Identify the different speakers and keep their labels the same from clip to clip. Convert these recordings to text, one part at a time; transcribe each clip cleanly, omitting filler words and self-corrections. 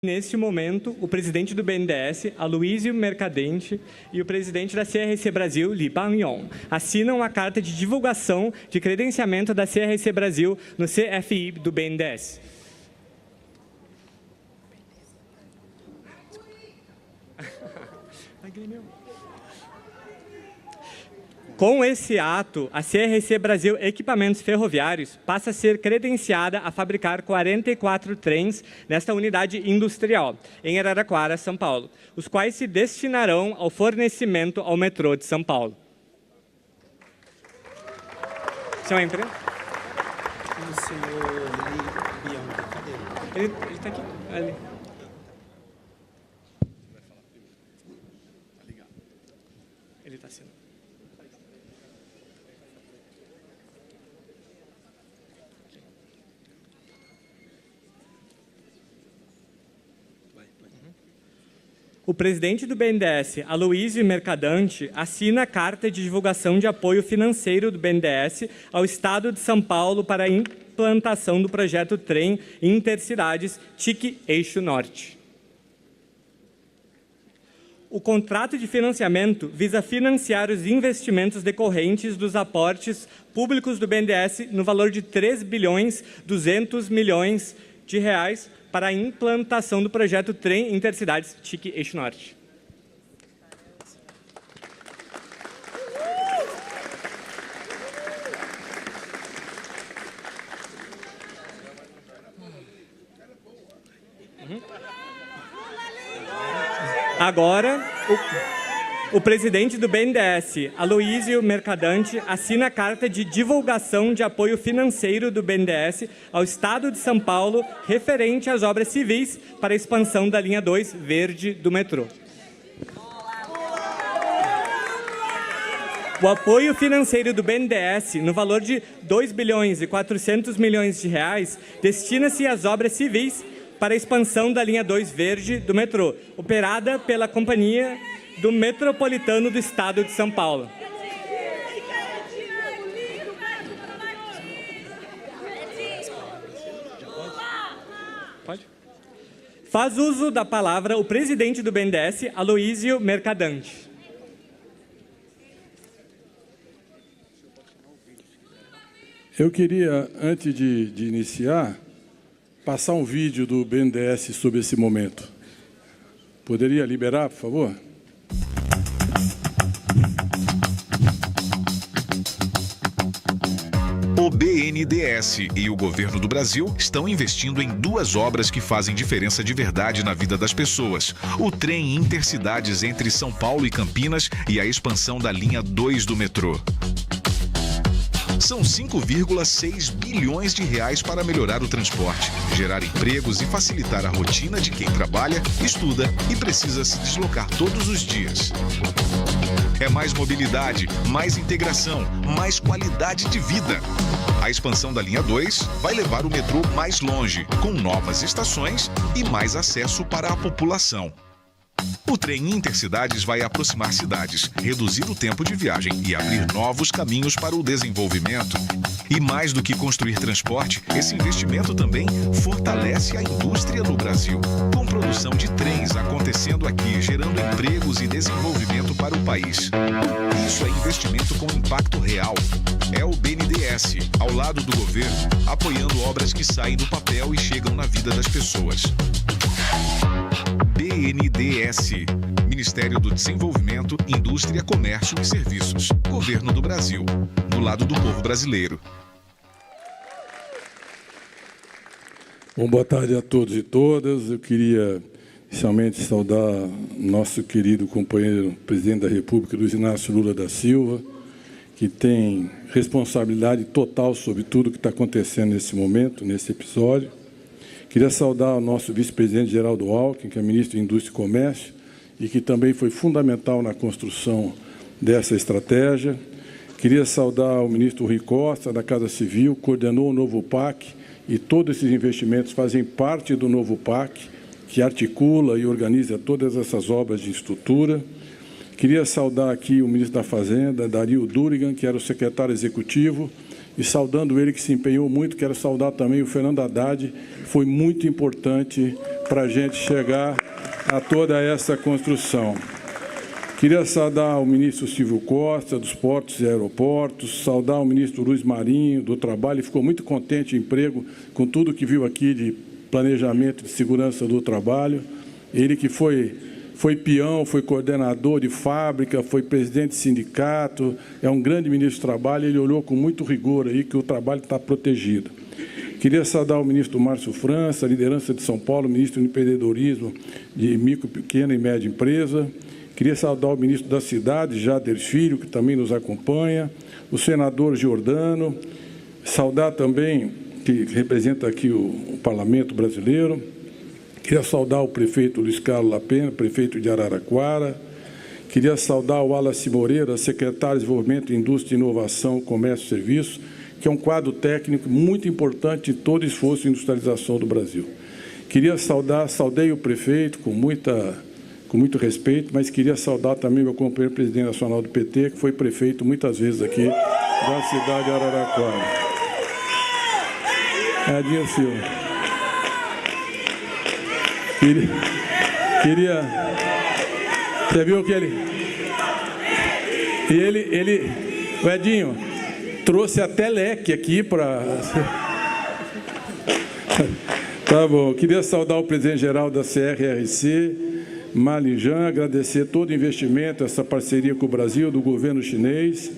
Speaker 1: Neste momento, o presidente do BNDES, Aloísio Mercadante, e o presidente da CRC Brasil, Li Bangyong, assinam a carta de divulgação de credenciamento da CRC Brasil no CFI do BNDES. Com esse ato, a CRC Brasil Equipamentos Ferroviários passa a ser credenciada a fabricar 44 trens nesta unidade industrial, em Araraquara, São Paulo, os quais se destinarão ao fornecimento ao metrô de São Paulo. Senhor Empre?
Speaker 2: O senhor Bianca, cadê ele?
Speaker 1: Ele está aqui. Ali. Ele está assinando. O presidente do BNDES, Aloísio Mercadante, assina a carta de divulgação de apoio financeiro do BNDES ao Estado de São Paulo para a implantação do projeto Trem Intercidades TIC Eixo Norte. O contrato de financiamento visa financiar os investimentos decorrentes dos aportes públicos do BNDES no valor de 3.200 bilhões de reais para a implantação do projeto Trem Intercidades TIC Eixo Norte. Agora, o presidente do BNDES, Aloísio Mercadante, assina a carta de divulgação de apoio financeiro do BNDES ao Estado de São Paulo referente às obras civis para a expansão da linha 2 verde do metrô. O apoio financeiro do BNDES, no valor de 2.400 bilhões de reais, destina-se às obras civis para a expansão da linha 2 verde do metrô, operada pela Companhia do Metropolitano do Estado de São Paulo. Pode? Faz uso da palavra o presidente do BNDES, Aloísio Mercadante.
Speaker 3: Eu queria, antes de iniciar, passar um vídeo do BNDES sobre esse momento. Poderia liberar, por favor?
Speaker 4: O BNDES e o governo do Brasil estão investindo em duas obras que fazem diferença de verdade na vida das pessoas. O trem Intercidades entre São Paulo e Campinas e a expansão da linha 2 do metrô. São 5,6 bilhões de reais para melhorar o transporte, gerar empregos e facilitar a rotina de quem trabalha, estuda e precisa se deslocar todos os dias. É mais mobilidade, mais integração, mais qualidade de vida. A expansão da linha 2 vai levar o metrô mais longe, com novas estações e mais acesso para a população. O trem Intercidades vai aproximar cidades, reduzir o tempo de viagem e abrir novos caminhos para o desenvolvimento. E mais do que construir transporte, esse investimento também fortalece a indústria no Brasil, com produção de trens acontecendo aqui, gerando empregos e desenvolvimento para o país. Isso é investimento com impacto real. É o BNDES, ao lado do governo, apoiando obras que saem do papel e chegam na vida das pessoas. BNDES, Ministério do Desenvolvimento, Indústria, Comércio e Serviços, Governo do Brasil, do lado do povo brasileiro.
Speaker 3: Bom, boa tarde a todos e todas. Eu queria inicialmente saudar nosso querido companheiro presidente da República, Luiz Inácio Lula da Silva, que tem responsabilidade total sobre tudo que está acontecendo nesse momento, nesse episódio. Queria saudar o nosso vice-presidente Geraldo Alckmin, que é ministro de Indústria e Comércio, e que também foi fundamental na construção dessa estratégia. Queria saudar o ministro Rui Costa, da Casa Civil, coordenou o novo PAC, e todos esses investimentos fazem parte do novo PAC, que articula e organiza todas essas obras de estrutura. Queria saudar aqui o ministro da Fazenda, Dario Durigan, que era o secretário executivo, e saudando ele que se empenhou muito, quero saudar também o Fernando Haddad, que foi muito importante para a gente chegar a toda essa construção. Queria saudar o ministro Silvio Costa, dos Portos e Aeroportos, saudar o ministro Luiz Marinho, do Trabalho. Ele ficou muito contente em emprego com tudo que viu aqui de planejamento de segurança do trabalho. Ele que foi peão, foi coordenador de fábrica, foi presidente de sindicato, é um grande ministro do Trabalho, ele olhou com muito rigor aí que o trabalho está protegido. Queria saudar o ministro Márcio França, a liderança de São Paulo, ministro do empreendedorismo de micro, pequena e média empresa. Queria saudar o ministro da Cidade, Jader Filho, que também nos acompanha, o senador Giordano, saudar também, que representa aqui o Parlamento brasileiro. Queria saudar o prefeito Luiz Carlos Lapena, prefeito de Araraquara. Queria saudar o Wallace Moreira, secretário de Desenvolvimento, Indústria, Inovação, Comércio e Serviços, que é um quadro técnico muito importante em todo esforço de industrialização do Brasil. Queria saudei o prefeito com muito respeito, mas queria saudar também meu companheiro presidente nacional do PT, que foi prefeito muitas vezes aqui da cidade de Araraquara. Adinho Silva. Você viu que o Edinho trouxe até leque aqui para... Tá bom, queria saudar o presidente-geral da CRRC, Malinjan, agradecer todo o investimento, essa parceria com o Brasil, do governo chinês.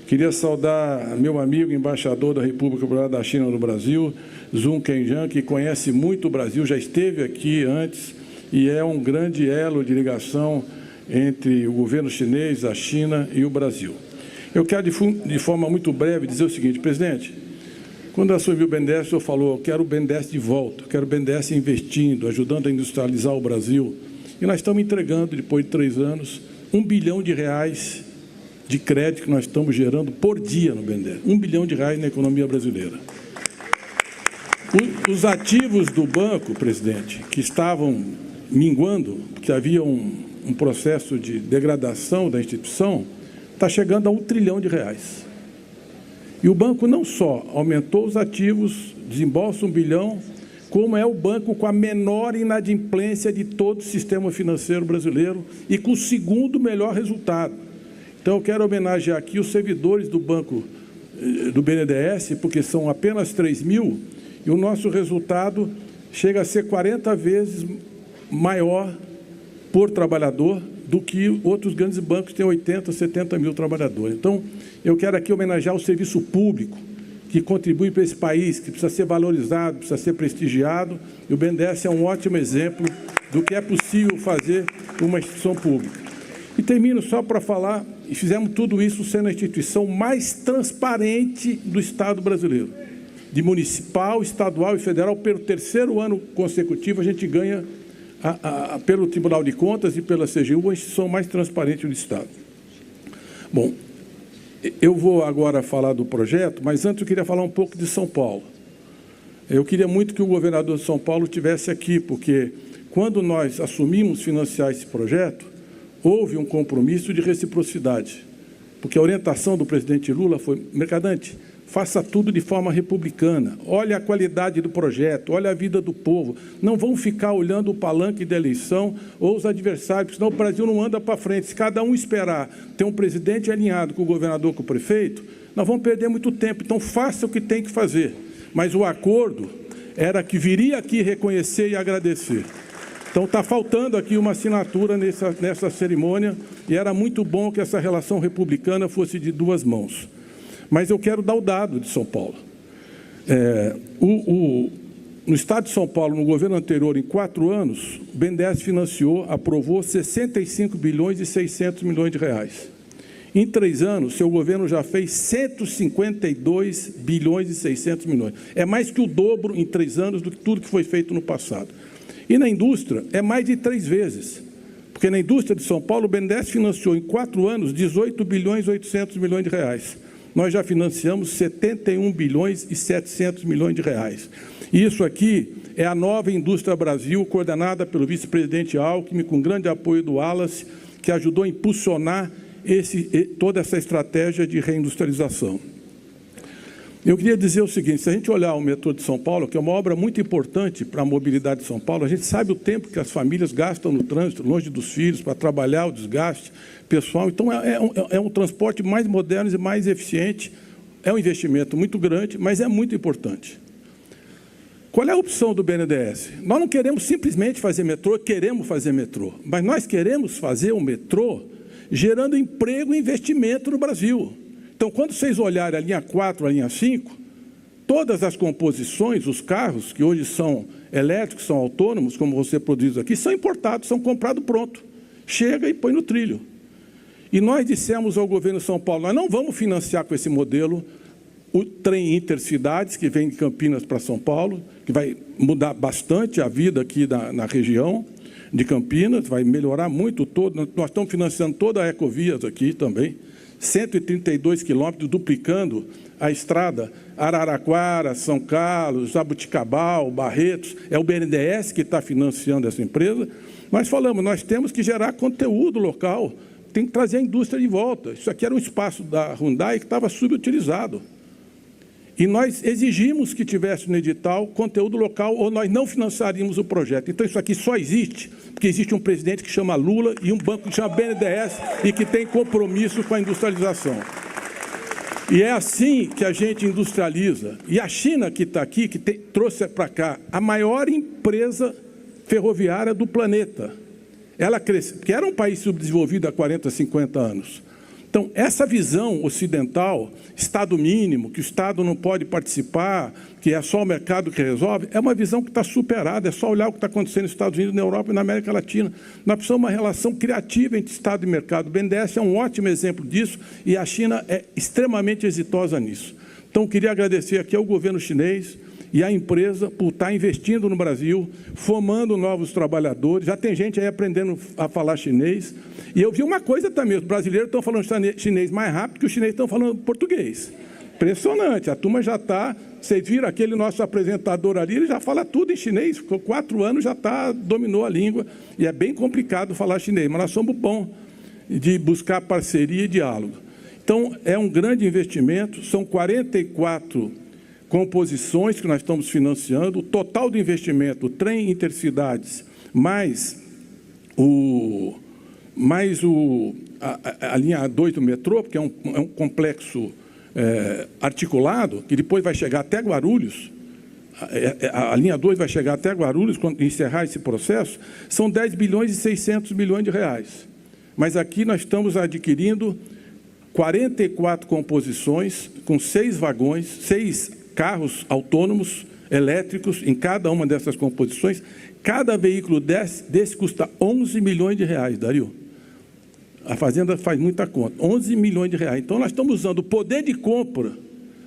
Speaker 3: Queria saudar meu amigo, embaixador da República Popular da China no Brasil, Zhou Kenjian, que conhece muito o Brasil, já esteve aqui antes e é um grande elo de ligação entre o governo chinês, a China e o Brasil. Eu quero, de forma muito breve, dizer o seguinte, presidente, quando assumiu o BNDES, o senhor falou, eu quero o BNDES de volta, eu quero o BNDES investindo, ajudando a industrializar o Brasil. E nós estamos entregando, depois de 3 anos, R$1 bilhão de crédito que nós estamos gerando por dia no BNDES. R$1 bilhão na economia brasileira. Os ativos do banco, presidente, que estavam minguando, porque havia um processo de degradação da instituição, está chegando a R$1 trilhão. E o banco não só aumentou os ativos, desembolsa R$1 bilhão, como é o banco com a menor inadimplência de todo o sistema financeiro brasileiro e com o segundo melhor resultado. Então, eu quero homenagear aqui os servidores do banco do BNDES, porque são apenas 3 mil, e o nosso resultado chega a ser 40 vezes maior por trabalhador do que outros grandes bancos que têm 80, 70 mil trabalhadores. Então, eu quero aqui homenagear o serviço público, que contribui para esse país, que precisa ser valorizado, precisa ser prestigiado, e o BNDES é um ótimo exemplo do que é possível fazer uma instituição pública. E termino só para falar, e fizemos tudo isso sendo a instituição mais transparente do Estado brasileiro. De municipal, estadual e federal, pelo 3º ano consecutivo, a gente ganha, pelo Tribunal de Contas e pela CGU, a instituição mais transparente do Estado. Bom, eu vou agora falar do projeto, mas antes eu queria falar um pouco de São Paulo. Eu queria muito que o governador de São Paulo estivesse aqui, porque quando nós assumimos financiar esse projeto, houve um compromisso de reciprocidade, porque a orientação do presidente Lula foi, Mercadante, faça tudo de forma republicana, olha a qualidade do projeto, olha a vida do povo, não vão ficar olhando o palanque da eleição ou os adversários, porque senão o Brasil não anda para frente. Se cada um esperar ter um presidente alinhado com o governador, com o prefeito, nós vamos perder muito tempo. Então, faça o que tem que fazer. Mas o acordo era que viria aqui reconhecer e agradecer. Então, está faltando aqui uma assinatura nessa cerimônia e era muito bom que essa relação republicana fosse de 2 mãos. Mas eu quero dar o dado de São Paulo. No Estado de São Paulo, no governo anterior, em 4 anos, o BNDES financiou, aprovou 65 bilhões e 600 milhões de reais. Em 3 anos, seu governo já fez 152 bilhões e 600 milhões. É mais que o dobro em 3 anos do que tudo que foi feito no passado. E na indústria, é mais de 3 vezes. Porque na indústria de São Paulo, o BNDES financiou em 4 anos 18 bilhões e 800 milhões de reais. Nós já financiamos 71 bilhões e 700 milhões de reais. E isso aqui é a nova Indústria Brasil, coordenada pelo vice-presidente Alckmin, com grande apoio do Wallace, que ajudou a impulsionar toda essa estratégia de reindustrialização. Eu queria dizer o seguinte, se a gente olhar o metrô de São Paulo, que é uma obra muito importante para a mobilidade de São Paulo, a gente sabe o tempo que as famílias gastam no trânsito, longe dos filhos, para trabalhar, o desgaste pessoal. Então, é um transporte mais moderno e mais eficiente. É um investimento muito grande, mas é muito importante. Qual é a opção do BNDES? Nós não queremos simplesmente fazer metrô, queremos fazer metrô, mas nós queremos fazer um metrô gerando emprego e investimento no Brasil. Então, quando vocês olharem a linha 4, a linha 5, todas as composições, os carros, que hoje são elétricos, são autônomos, como você produz aqui, são importados, são comprados pronto. Chega e põe no trilho. E nós dissemos ao governo de São Paulo, nós não vamos financiar com esse modelo o trem intercidades, que vem de Campinas para São Paulo, que vai mudar bastante a vida aqui na região de Campinas, vai melhorar muito todo. Nós estamos financiando toda a Ecovias aqui também, 132 quilômetros, duplicando a estrada Araraquara, São Carlos, Jabuticabal, Barretos. É o BNDES que está financiando essa empresa. Nós falamos, nós temos que gerar conteúdo local, tem que trazer a indústria de volta. Isso aqui era um espaço da Hyundai que estava subutilizado. E nós exigimos que tivesse no edital conteúdo local ou nós não financiaríamos o projeto. Então, isso aqui só existe porque existe um presidente que chama Lula e um banco que chama BNDES e que tem compromisso com a industrialização. E é assim que a gente industrializa. E a China, que está aqui, que trouxe para cá a maior empresa ferroviária do planeta. Ela cresceu, porque era um país subdesenvolvido há 40, 50 anos. Então, essa visão ocidental, Estado mínimo, que o Estado não pode participar, que é só o mercado que resolve, é uma visão que está superada, é só olhar o que está acontecendo nos Estados Unidos, na Europa e na América Latina. Nós precisamos de uma relação criativa entre Estado e mercado. O BNDES é um ótimo exemplo disso e a China é extremamente exitosa nisso. Então, queria agradecer aqui ao governo chinês e à empresa por estar investindo no Brasil, formando novos trabalhadores. Já tem gente aí aprendendo a falar chinês. E eu vi uma coisa também, os brasileiros estão falando chinês mais rápido que os chineses estão falando português. Impressionante, a turma já está... Vocês viram aquele nosso apresentador ali, ele já fala tudo em chinês, ficou 4 anos, já dominou a língua, e é bem complicado falar chinês, mas nós somos bons de buscar parceria e diálogo. Então, é um grande investimento, são 44 composições que nós estamos financiando, o total do investimento, o trem intercidades, mais a linha 2 do metrô, porque é um complexo articulado, que depois vai chegar até Guarulhos, a linha 2 vai chegar até Guarulhos, quando encerrar esse processo, são 10 bilhões e 600 milhões de reais. Mas aqui nós estamos adquirindo 44 composições, com 6 vagões, 6 carros autônomos, elétricos, em cada uma dessas composições. Cada veículo desse custa 11 milhões de reais, Dario. A Fazenda faz muita conta, 11 milhões de reais. Então, nós estamos usando o poder de compra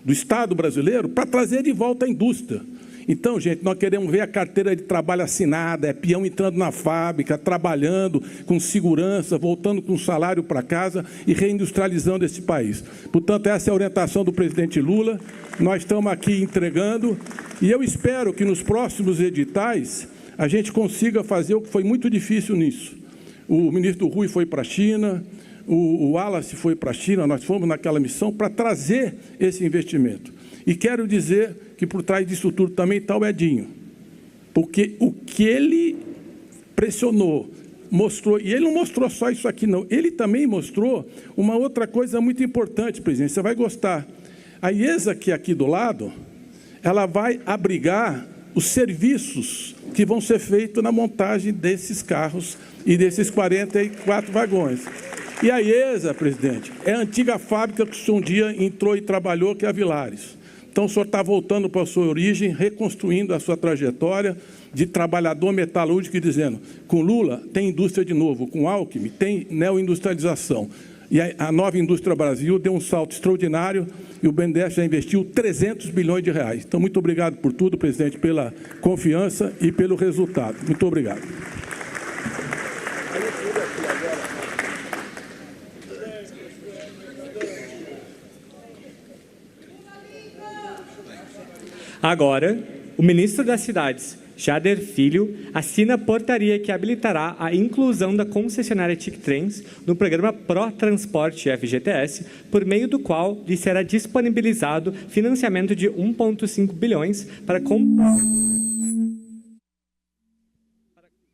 Speaker 3: do Estado brasileiro para trazer de volta a indústria. Então, gente, nós queremos ver a carteira de trabalho assinada, é peão entrando na fábrica, trabalhando com segurança, voltando com salário para casa e reindustrializando esse país. Portanto, essa é a orientação do presidente Lula. Nós estamos aqui entregando e eu espero que nos próximos editais a gente consiga fazer o que foi muito difícil nisso. O ministro Rui foi para a China, o Wallace foi para a China, nós fomos naquela missão para trazer esse investimento. E quero dizer que por trás disso tudo também está o Edinho, porque o que ele pressionou, mostrou, e ele não mostrou só isso aqui não, ele também mostrou uma outra coisa muito importante, presidente, você vai gostar. A IESA, que é aqui do lado, ela vai abrigar os serviços que vão ser feitos na montagem desses carros e desses 44 vagões. E a IESA, presidente, é a antiga fábrica que o senhor um dia entrou e trabalhou, que é a Vilares. Então, o senhor está voltando para a sua origem, reconstruindo a sua trajetória de trabalhador metalúrgico e dizendo, com Lula tem indústria de novo, com Alckmin tem neoindustrialização. E a nova indústria Brasil deu um salto extraordinário e o BNDES já investiu 300 bilhões de reais. Então, muito obrigado por tudo, presidente, pela confiança e pelo resultado. Muito obrigado.
Speaker 1: Agora, o ministro das Cidades Jader Filho, assina portaria que habilitará a inclusão da concessionária TIC Trens no programa Pro Transporte FGTS, por meio do qual lhe será disponibilizado financiamento de 1,5 bilhões para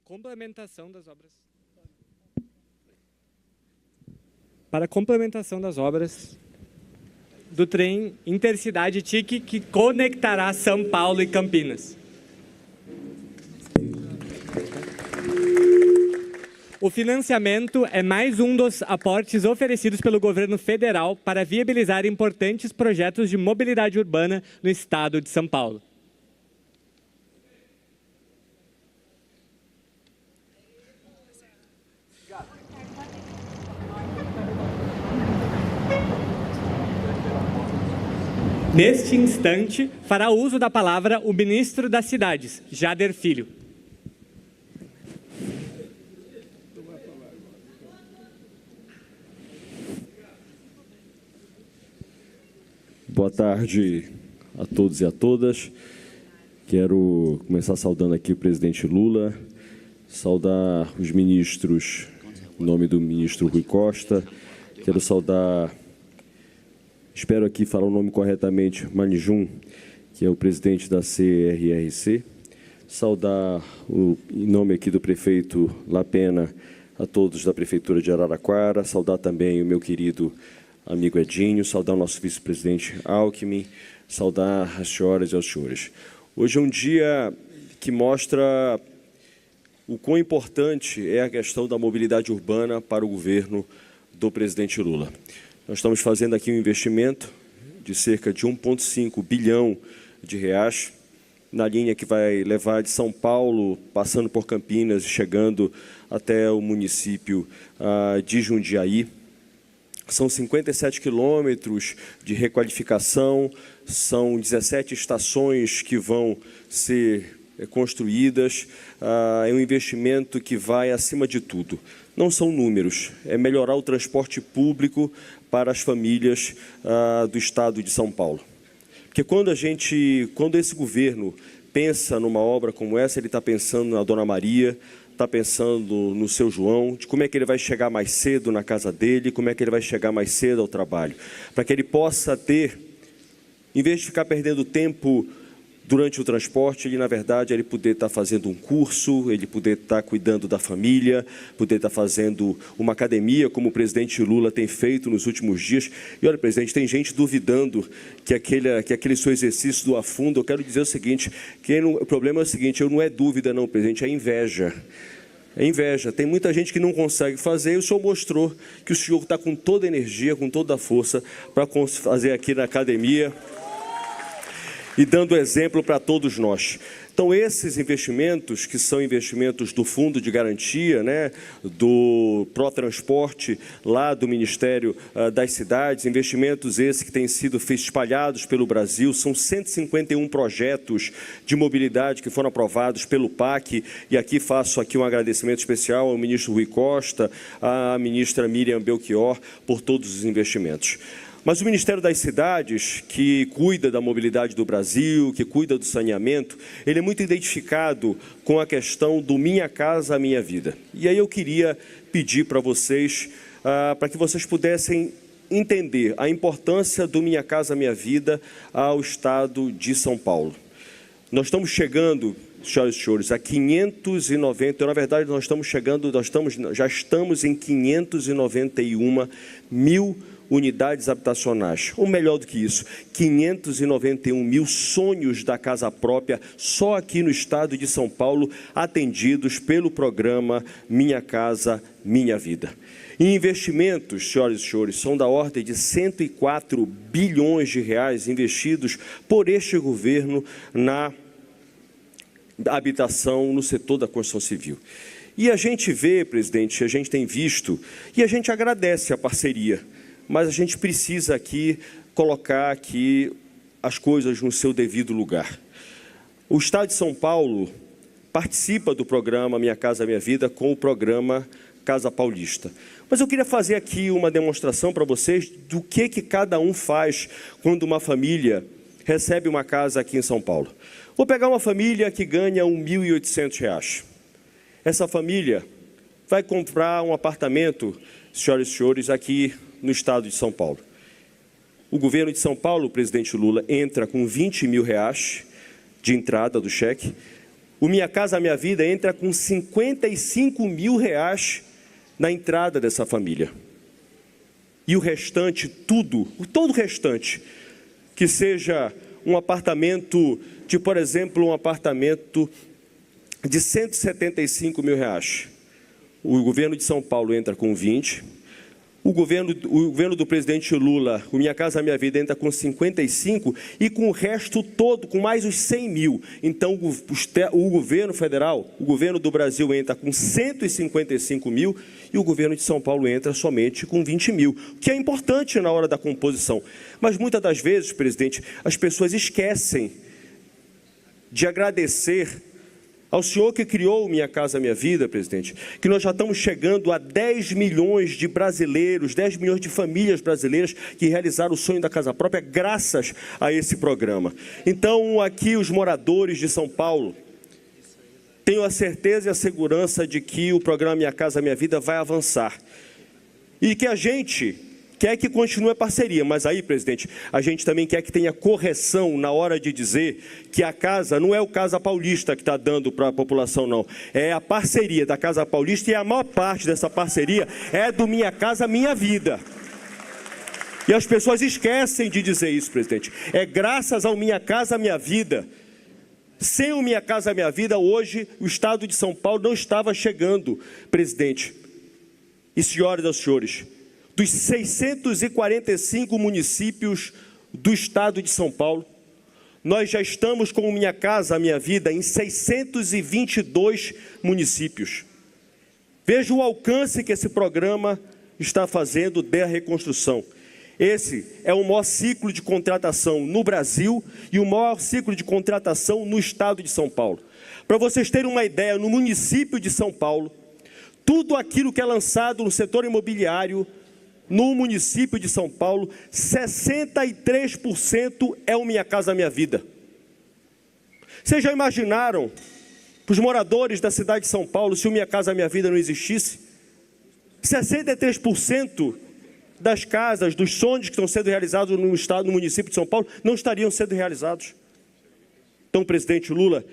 Speaker 1: complementação das obras. Para complementação das obras do trem Intercidade TIC que conectará São Paulo e Campinas. O financiamento é mais um dos aportes oferecidos pelo governo federal para viabilizar importantes projetos de mobilidade urbana no estado de São Paulo. Neste instante, fará uso da palavra o ministro das Cidades, Jader Filho.
Speaker 5: Boa tarde a todos e a todas. Quero começar saudando aqui o presidente Lula, saudar os ministros, em nome do ministro Rui Costa. Quero saudar, espero aqui falar o nome corretamente, Manijum, que é o presidente da CRRC. Saudar, em nome aqui do prefeito Lapena, a todos da Prefeitura de Araraquara. Saudar também o meu querido amigo Edinho, saudar o nosso vice-presidente Alckmin, saudar as senhoras e os senhores. Hoje é um dia que mostra o quão importante é a questão da mobilidade urbana para o governo do presidente Lula. Nós estamos fazendo aqui um investimento de cerca de 1,5 bilhão de reais na linha que vai levar de São Paulo, passando por Campinas e chegando até o município de Jundiaí. São 57 quilômetros de requalificação, são 17 estações que vão ser construídas. É um investimento que vai acima de tudo. Não são números, é melhorar o transporte público para as famílias do estado de São Paulo. Porque quando esse governo pensa numa obra como essa, ele está pensando na Dona Maria, está pensando no seu João, de como é que ele vai chegar mais cedo na casa dele, como é que ele vai chegar mais cedo ao trabalho, para que ele possa ter, em vez de ficar perdendo tempo durante o transporte, ele, na verdade, ele poder estar fazendo um curso, ele poder estar cuidando da família, poder estar fazendo uma academia, como o presidente Lula tem feito nos últimos dias. E olha, presidente, tem gente duvidando que aquele seu exercício do afundo. Eu quero dizer o seguinte, o problema é o seguinte, não é dúvida não, presidente, é inveja. É inveja. Tem muita gente que não consegue fazer e o senhor mostrou que o senhor está com toda a energia, com toda a força para fazer aqui na academia e dando exemplo para todos nós. Então, esses investimentos, que são investimentos do Fundo de Garantia, né, do Protransporte, lá do Ministério das Cidades, investimentos esses que têm sido espalhados pelo Brasil, são 151 projetos de mobilidade que foram aprovados pelo PAC, e aqui faço aqui um agradecimento especial ao ministro Rui Costa, à ministra Miriam Belchior, por todos os investimentos. Mas o Ministério das Cidades, que cuida da mobilidade do Brasil, que cuida do saneamento, ele é muito identificado com a questão do Minha Casa, Minha Vida. E aí eu queria pedir para vocês, para que vocês pudessem entender a importância do Minha Casa, Minha Vida ao estado de São Paulo. Nós estamos chegando, senhoras e senhores, a 590, na verdade já estamos em 591 mil unidades habitacionais, ou melhor do que isso, 591 mil sonhos da casa própria, só aqui no estado de São Paulo, atendidos pelo programa Minha Casa, Minha Vida. E investimentos, senhoras e senhores, são da ordem de 104 bilhões de reais investidos por este governo na habitação, no setor da construção civil. E a gente vê, presidente, a gente tem visto, e a gente agradece a parceria, mas a gente precisa aqui colocar aqui as coisas no seu devido lugar. O estado de São Paulo participa do programa Minha Casa Minha Vida com o programa Casa Paulista. Mas eu queria fazer aqui uma demonstração para vocês do que cada um faz quando uma família recebe uma casa aqui em São Paulo. Vou pegar uma família que ganha R$ 1.800. Essa família vai comprar um apartamento, senhoras e senhores, aqui no estado de São Paulo. O governo de São Paulo, o presidente Lula, entra com R$ 20 mil de entrada do cheque. O Minha Casa Minha Vida entra com R$ 55 mil na entrada dessa família. E o restante, todo o restante, que seja um apartamento de, por exemplo, um apartamento de R$ 175 mil. O governo de São Paulo entra com 20. O governo do presidente Lula, o Minha Casa Minha Vida, entra com 55 e com o resto todo, com mais os 100 mil. Então, o governo federal, o governo do Brasil entra com 155 mil e o governo de São Paulo entra somente com 20 mil, que é importante na hora da composição. Mas, muitas das vezes, presidente, as pessoas esquecem de agradecer ao senhor que criou o Minha Casa Minha Vida, presidente, que nós já estamos chegando a 10 milhões de brasileiros, 10 milhões de famílias brasileiras que realizaram o sonho da casa própria graças a esse programa. Então, aqui os moradores de São Paulo, tenho a certeza e a segurança de que o programa Minha Casa Minha Vida vai avançar. E que a gente quer que continue a parceria, mas aí, presidente, a gente também quer que tenha correção na hora de dizer que a casa não é o Casa Paulista que está dando para a população, não. É a parceria da Casa Paulista e a maior parte dessa parceria é do Minha Casa Minha Vida. E as pessoas esquecem de dizer isso, presidente. É graças ao Minha Casa Minha Vida. Sem o Minha Casa Minha Vida, hoje, o estado de São Paulo não estava chegando, presidente e senhoras e senhores. Dos 645 municípios do estado de São Paulo, nós já estamos com o Minha Casa Minha Vida em 622 municípios. Veja o alcance que esse programa está fazendo da reconstrução. Esse é o maior ciclo de contratação no Brasil e o maior ciclo de contratação no estado de São Paulo. Para vocês terem uma ideia, no município de São Paulo, tudo aquilo que é lançado no setor imobiliário, no município de São Paulo, 63% é o Minha Casa Minha Vida. Vocês já imaginaram, para os moradores da cidade de São Paulo, se o Minha Casa Minha Vida não existisse? 63% das casas, dos sonhos que estão sendo realizados no estado, no município de São Paulo, não estariam sendo realizados. Então, presidente Lula,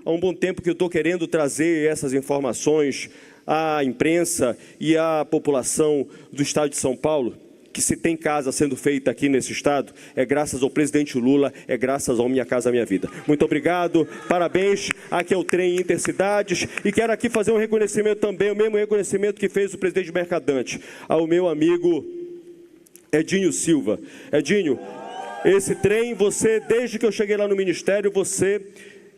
Speaker 5: há um bom tempo que eu estou querendo trazer essas informações à imprensa e à população do estado de São Paulo, que se tem casa sendo feita aqui nesse estado, é graças ao presidente Lula, é graças ao Minha Casa Minha Vida. Muito obrigado, parabéns, aqui é o Trem Intercidades, e quero aqui fazer um reconhecimento também, o mesmo reconhecimento que fez o presidente Mercadante, ao meu amigo Edinho Silva. Edinho, esse trem, você, desde que eu cheguei lá no Ministério, você,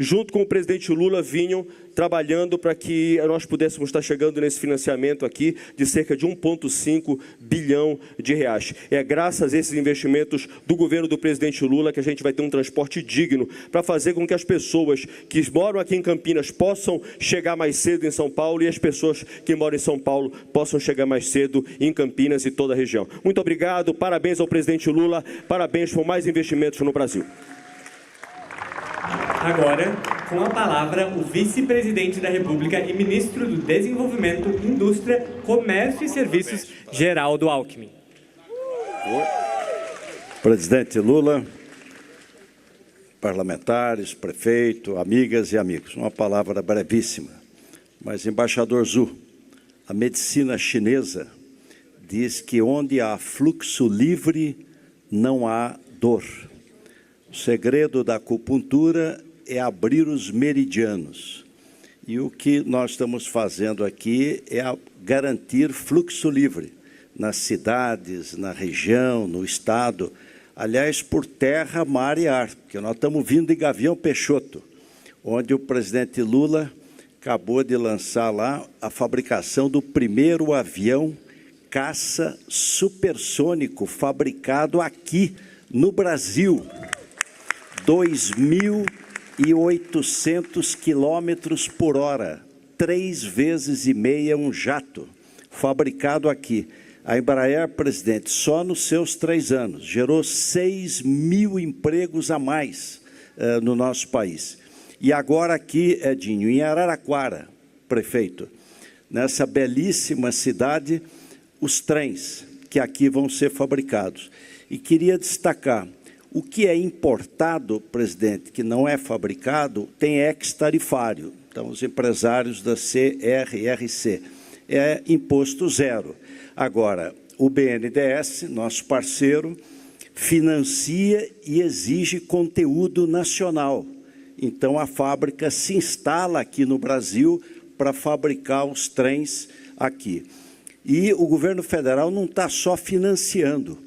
Speaker 5: junto com o presidente Lula, vinham trabalhando para que nós pudéssemos estar chegando nesse financiamento aqui de cerca de 1,5 bilhão de reais. É graças a esses investimentos do governo do presidente Lula que a gente vai ter um transporte digno para fazer com que as pessoas que moram aqui em Campinas possam chegar mais cedo em São Paulo e as pessoas que moram em São Paulo possam chegar mais cedo em Campinas e toda a região. Muito obrigado, parabéns ao presidente Lula, parabéns por mais investimentos no Brasil.
Speaker 1: Agora, com a palavra, o vice-presidente da República e ministro do Desenvolvimento, Indústria, Comércio e Serviços, Geraldo Alckmin.
Speaker 6: Presidente Lula, parlamentares, prefeito, amigas e amigos, uma palavra brevíssima. Mas, embaixador Zhu, a medicina chinesa diz que onde há fluxo livre, não há dor. O segredo da acupuntura é abrir os meridianos. E o que nós estamos fazendo aqui é garantir fluxo livre nas cidades, na região, no estado. Aliás, por terra, mar e ar, porque nós estamos vindo de Gavião Peixoto, onde o presidente Lula acabou de lançar lá a fabricação do primeiro avião caça supersônico fabricado aqui no Brasil. 2.800 quilômetros por hora, 3,5 vezes um jato, fabricado aqui. A Embraer, presidente, só nos seus 3 anos, gerou 6.000 empregos a mais no nosso país. E agora aqui, Edinho, em Araraquara, prefeito, nessa belíssima cidade, os trens que aqui vão ser fabricados. E queria destacar, o que é importado, presidente, que não é fabricado, tem ex-tarifário. Então, os empresários da CRRC, é imposto zero. Agora, o BNDES, nosso parceiro, financia e exige conteúdo nacional. Então, a fábrica se instala aqui no Brasil para fabricar os trens aqui. E o governo federal não está só financiando.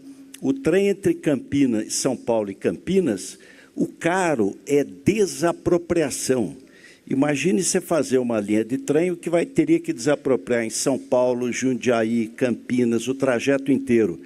Speaker 6: O trem entre Campinas, São Paulo e Campinas, o caro é desapropriação. Imagine você fazer uma linha de trem, o que teria que desapropriar em São Paulo, Jundiaí, Campinas, o trajeto inteiro.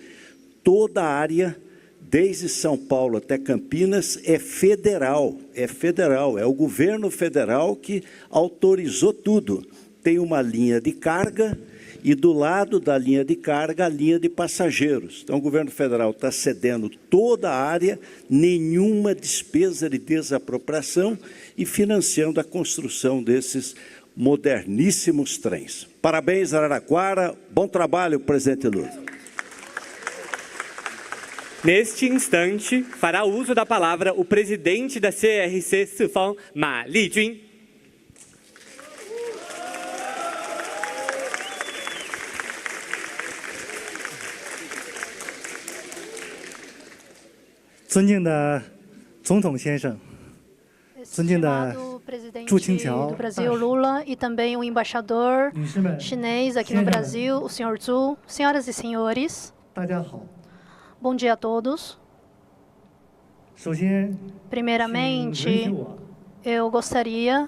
Speaker 6: Toda a área, desde São Paulo até Campinas, é federal, é o governo federal que autorizou tudo. Tem uma linha de carga e do lado da linha de carga, a linha de passageiros. Então, o governo federal está cedendo toda a área, nenhuma despesa de desapropriação e financiando a construção desses moderníssimos trens. Parabéns, Araraquara. Bom trabalho, presidente Lula.
Speaker 1: Neste instante, fará uso da palavra o presidente da CRC Sifang, Ma Lijun.
Speaker 7: Estimado presidente do Brasil, Lula, e também o embaixador chinês aqui no Brasil, o senhor Zhu, senhoras e senhores, bom dia a todos. Primeiramente, eu gostaria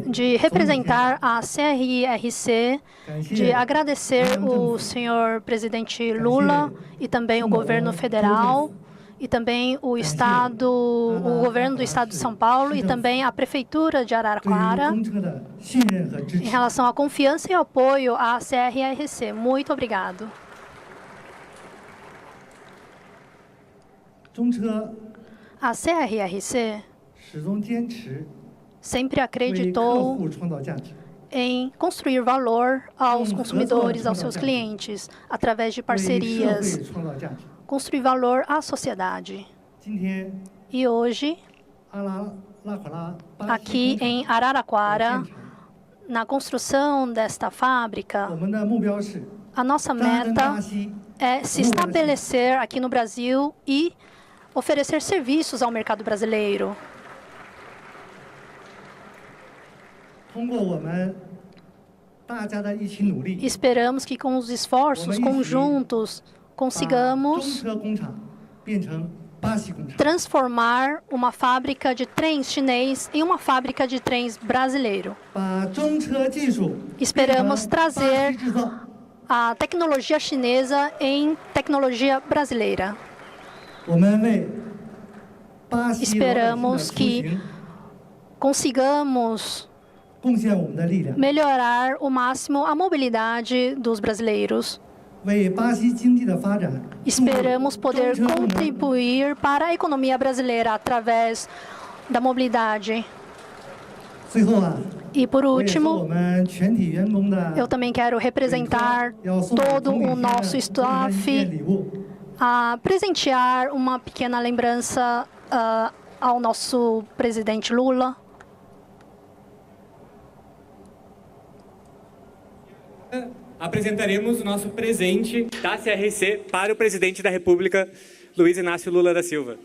Speaker 7: de representar a CRRC, de agradecer o senhor presidente Lula e também o governo federal, e também o governo do estado de São Paulo e também a prefeitura de Araraquara, em relação à confiança e apoio à CRRC. Muito obrigado. A CRRC sempre acreditou em construir valor aos consumidores, aos seus clientes, através de parcerias, construir valor à sociedade. E hoje, aqui em Araraquara, na construção desta fábrica, a nossa meta é se estabelecer aqui no Brasil e oferecer serviços ao mercado brasileiro. Esperamos que com os esforços conjuntos consigamos transformar uma fábrica de trens chinês em uma fábrica de trens brasileiro. Esperamos trazer a tecnologia chinesa em tecnologia brasileira. Esperamos que consigamos melhorar o máximo a mobilidade dos brasileiros. Esperamos poder contribuir para a economia brasileira através da mobilidade. E, por último, eu também quero representar todo o nosso staff a presentear uma pequena lembrança ao nosso presidente Lula.
Speaker 1: Apresentaremos o nosso presente da CRC para o presidente da República, Luiz Inácio Lula da Silva.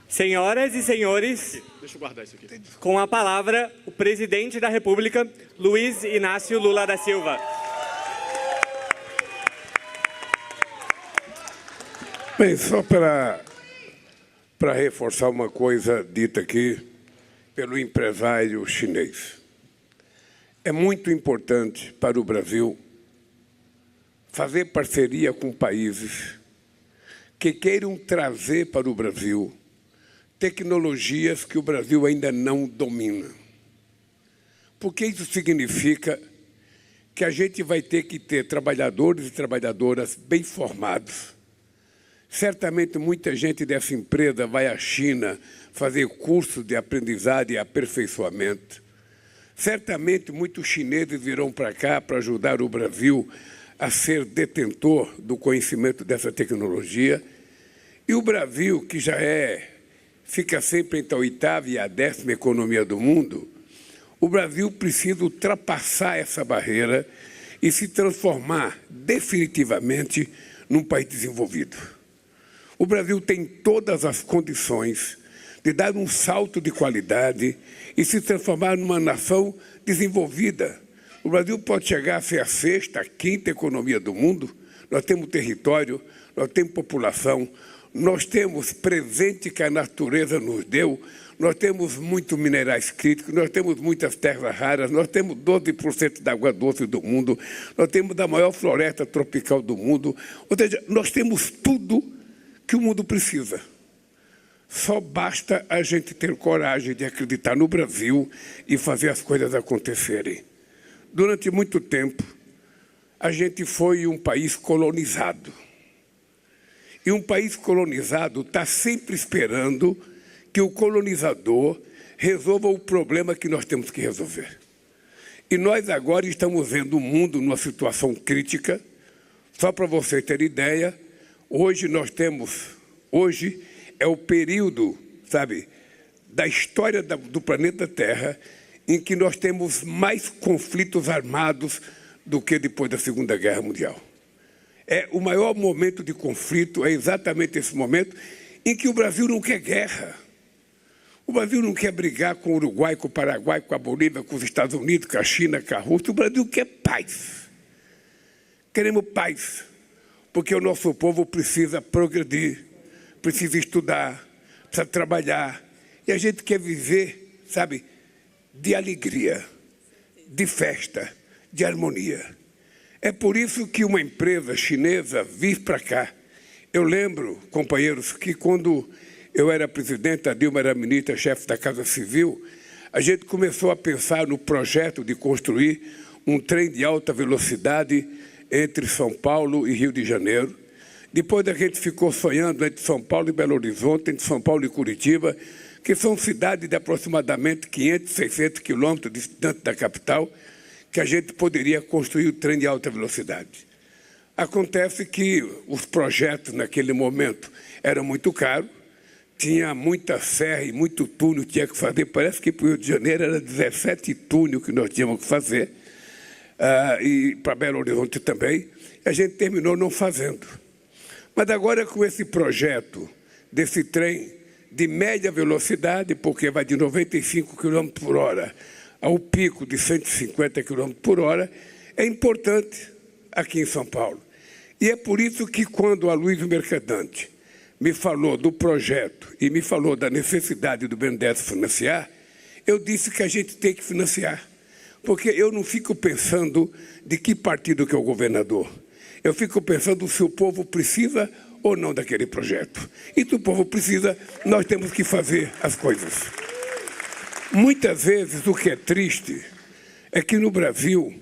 Speaker 1: Senhoras e senhores, deixa eu guardar isso aqui. Com a palavra, o presidente da República, Luiz Inácio Lula da Silva.
Speaker 8: Bem, só para reforçar uma coisa dita aqui pelo empresário chinês. É muito importante para o Brasil fazer parceria com países que queiram trazer para o Brasil tecnologias que o Brasil ainda não domina. Porque isso significa que a gente vai ter que ter trabalhadores e trabalhadoras bem formados. Certamente muita gente dessa empresa vai à China fazer cursos de aprendizado e aperfeiçoamento. Certamente muitos chineses virão para cá para ajudar o Brasil a ser detentor do conhecimento dessa tecnologia. E o Brasil, que já fica sempre entre a 8ª e a 10ª economia do mundo, o Brasil precisa ultrapassar essa barreira e se transformar definitivamente num país desenvolvido. O Brasil tem todas as condições de dar um salto de qualidade e se transformar numa nação desenvolvida. O Brasil pode chegar a ser a 6ª, a 5ª economia do mundo. Nós temos território, nós temos população, nós temos presente que a natureza nos deu, nós temos muitos minerais críticos, nós temos muitas terras raras, nós temos 12% da água doce do mundo, nós temos a maior floresta tropical do mundo. Ou seja, nós temos tudo que o mundo precisa. Só basta a gente ter coragem de acreditar no Brasil e fazer as coisas acontecerem. Durante muito tempo, a gente foi um país colonizado. E um país colonizado está sempre esperando que o colonizador resolva o problema que nós temos que resolver. E nós agora estamos vendo o mundo numa situação crítica. Só para você ter ideia, hoje é o período, sabe, da história do planeta Terra em que nós temos mais conflitos armados do que depois da Segunda Guerra Mundial. O maior momento de conflito é exatamente esse momento em que o Brasil não quer guerra. O Brasil não quer brigar com o Uruguai, com o Paraguai, com a Bolívia, com os Estados Unidos, com a China, com a Rússia. O Brasil quer paz. Queremos paz, porque o nosso povo precisa progredir, precisa estudar, precisa trabalhar. E a gente quer viver, sabe, de alegria, de festa, de harmonia. É por isso que uma empresa chinesa vir para cá. Eu lembro, companheiros, que quando eu era presidente, a Dilma era ministra, chefe da Casa Civil, a gente começou a pensar no projeto de construir um trem de alta velocidade entre São Paulo e Rio de Janeiro. Depois a gente ficou sonhando entre São Paulo e Belo Horizonte, entre São Paulo e Curitiba, que são cidades de aproximadamente 500, 600 quilômetros distante da capital, que a gente poderia construir o trem de alta velocidade. Acontece que os projetos naquele momento eram muito caros, tinha muita serra e muito túnel que tinha que fazer. Parece que para o Rio de Janeiro era 17 túneis que nós tínhamos que fazer, e para Belo Horizonte também, e a gente terminou não fazendo. Mas agora com esse projeto desse trem de média velocidade, porque vai de 95 km por hora ao pico de 150 km por hora, é importante aqui em São Paulo. E é por isso que quando a Luiz Mercadante me falou do projeto e me falou da necessidade do BNDES financiar, eu disse que a gente tem que financiar. Porque eu não fico pensando de que partido que é o governador. Eu fico pensando se o povo precisa ou não daquele projeto. E se o povo precisa, nós temos que fazer as coisas. Muitas vezes, o que é triste é que no Brasil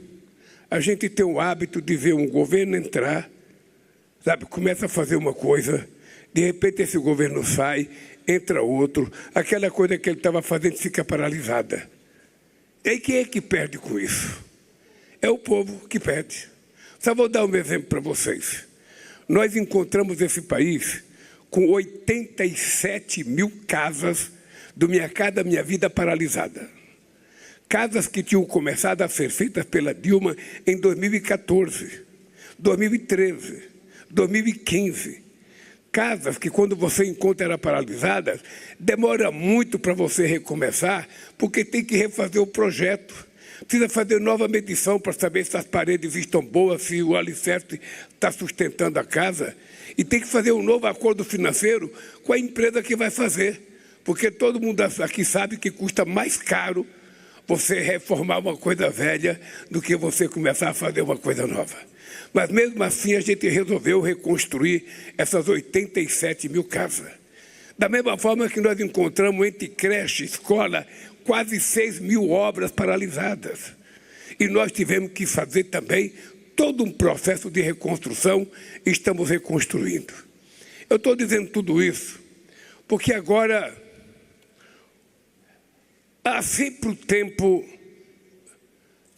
Speaker 8: a gente tem o hábito de ver um governo entrar, sabe, começa a fazer uma coisa, de repente esse governo sai, entra outro, aquela coisa que ele estava fazendo fica paralisada. E quem é que perde com isso? É o povo que perde. Só vou dar um exemplo para vocês. Nós encontramos esse país com 87 mil casas do Minha Casa Minha Vida paralisada. Casas que tinham começado a ser feitas pela Dilma em 2014, 2013, 2015. Casas que, quando você encontra elas paralisadas, demora muito para você recomeçar, porque tem que refazer o projeto. Precisa fazer nova medição para saber se as paredes estão boas, se o alicerce está sustentando a casa. E tem que fazer um novo acordo financeiro com a empresa que vai fazer. Porque todo mundo aqui sabe que custa mais caro você reformar uma coisa velha do que você começar a fazer uma coisa nova. Mas mesmo assim a gente resolveu reconstruir essas 87 mil casas. Da mesma forma que nós encontramos entre creche e escola quase 6 mil obras paralisadas. E nós tivemos que fazer também todo um processo de reconstrução e estamos reconstruindo. Eu estou dizendo tudo isso porque agora há sempre o tempo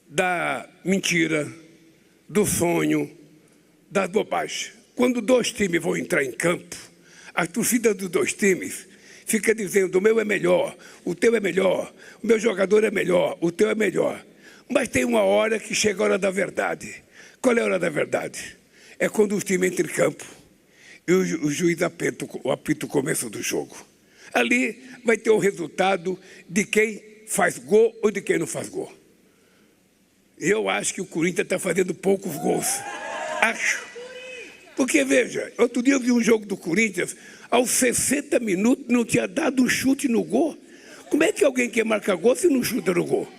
Speaker 8: da mentira, do sonho, das bobagens. Quando 2 times vão entrar em campo, a torcida dos 2 times fica dizendo: o meu é melhor, o teu é melhor, o meu jogador é melhor, o teu é melhor. Mas tem uma hora que chega a hora da verdade. Qual é a hora da verdade? É quando o time entra em campo e o juiz apita o começo do jogo. Ali vai ter o resultado de quem faz gol ou de quem não faz gol. Eu acho que o Corinthians está fazendo poucos gols. Acho. Porque, veja, outro dia eu vi um jogo do Corinthians, aos 60 minutos não tinha dado um chute no gol. Como é que alguém quer marcar gol se não chuta no gol?